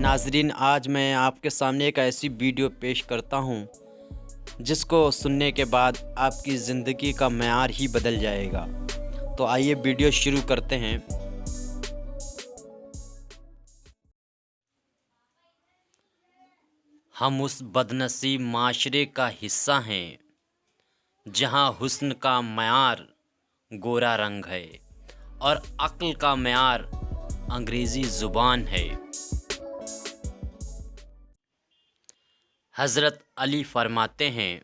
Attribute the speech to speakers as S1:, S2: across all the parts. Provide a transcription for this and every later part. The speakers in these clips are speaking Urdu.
S1: ناظرین، آج میں آپ کے سامنے ایک ایسی ویڈیو پیش کرتا ہوں جس کو سننے کے بعد آپ کی زندگی کا معیار ہی بدل جائے گا۔ تو آئیے ویڈیو شروع کرتے ہیں۔ ہم اس بدنصیب معاشرے کا حصہ ہیں جہاں حسن کا معیار گورا رنگ ہے اور عقل کا معیار انگریزی زبان ہے۔ حضرت علی فرماتے ہیں،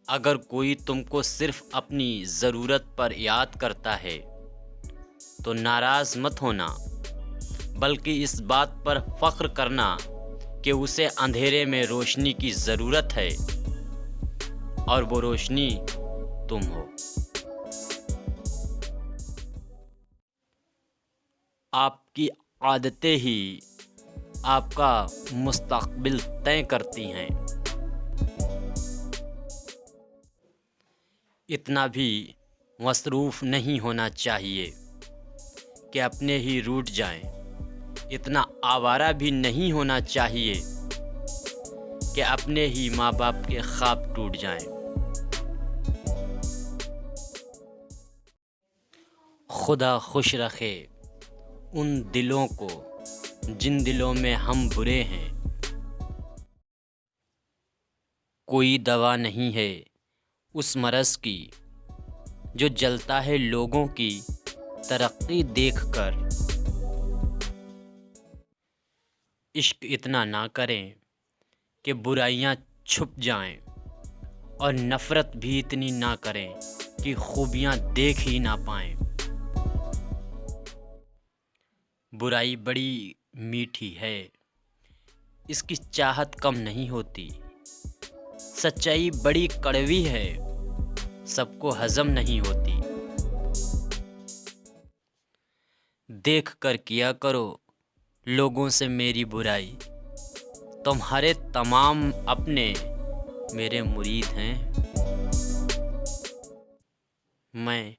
S1: اگر کوئی تم کو صرف اپنی ضرورت پر یاد کرتا ہے تو ناراض مت ہونا، بلکہ اس بات پر فخر کرنا کہ اسے اندھیرے میں روشنی کی ضرورت ہے اور وہ روشنی تم ہو۔ آپ کی عادتیں ہی آپ کا مستقبل طے کرتی ہیں۔ اتنا بھی مصروف نہیں ہونا چاہیے کہ اپنے ہی روٹھ جائیں، اتنا آوارہ بھی نہیں ہونا چاہیے کہ اپنے ہی ماں باپ کے خواب ٹوٹ جائیں۔ خدا خوش رکھے ان دلوں کو جن دلوں میں ہم برے ہیں۔ کوئی دوا نہیں ہے اس مرض کی جو جلتا ہے لوگوں کی ترقی دیکھ کر۔ عشق اتنا نہ کریں کہ برائیاں چھپ جائیں، اور نفرت بھی اتنی نہ کریں کہ خوبیاں دیکھ ہی نہ پائیں۔ برائی بڑی میٹھی ہے، اس کی چاہت کم نہیں ہوتی۔ سچائی بڑی کڑوی ہے، سب کو ہضم نہیں ہوتی۔ دیکھ کر کیا کرو لوگوں سے میری برائی، تمہارے تمام اپنے میرے مرید ہیں۔ میں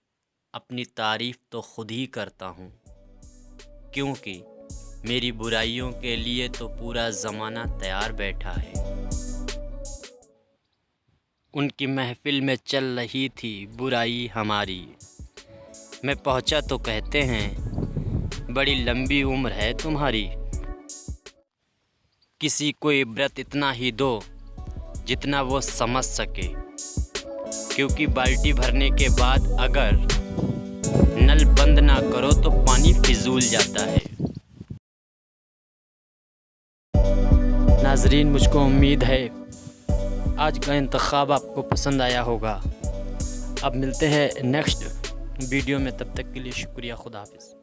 S1: اپنی تعریف تو خود ہی کرتا ہوں، کیونکہ میری برائیوں کے لیے تو پورا زمانہ تیار بیٹھا ہے۔ ان کی محفل میں چل رہی تھی برائی ہماری، میں پہنچا تو کہتے ہیں بڑی لمبی عمر ہے تمہاری۔ کسی کو عبرت اتنا ہی دو جتنا وہ سمجھ سکے، کیونکہ بالٹی بھرنے کے بعد اگر نل بند نہ کرو تو پانی فضول جاتا ہے۔ ناظرین، مجھ کو امید ہے آج کا انتخاب آپ کو پسند آیا ہوگا۔ اب ملتے ہیں نیکسٹ ویڈیو میں، تب تک کے لیے شکریہ، خدا حافظ۔